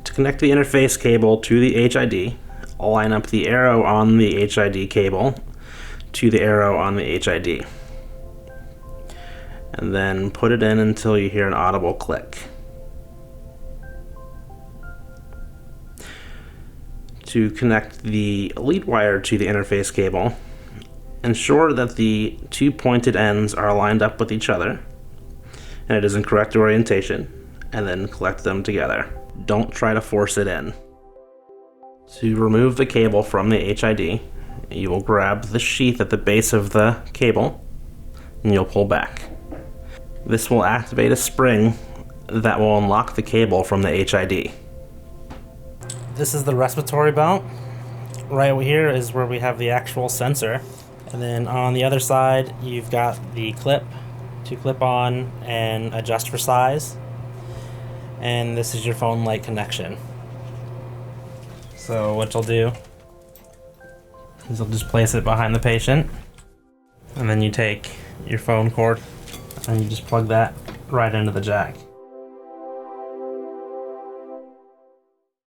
To connect the interface cable to the HID, line up the arrow on the HID cable to the arrow on the HID. And then put it in until you hear an audible click. To connect the lead wire to the interface cable, ensure that the two pointed ends are lined up with each other and it is in correct orientation, and then collect them together. Don't try to force it in. To remove the cable from the HID, you will grab the sheath at the base of the cable and you'll pull back. This will activate a spring that will unlock the cable from the HID. This is the respiratory belt. Right over here is where we have the actual sensor. And then on the other side, you've got the clip to clip on and adjust for size. And this is your phone light connection. So what you'll do is you'll just place it behind the patient, and then you take your phone cord and you just plug that right into the jack.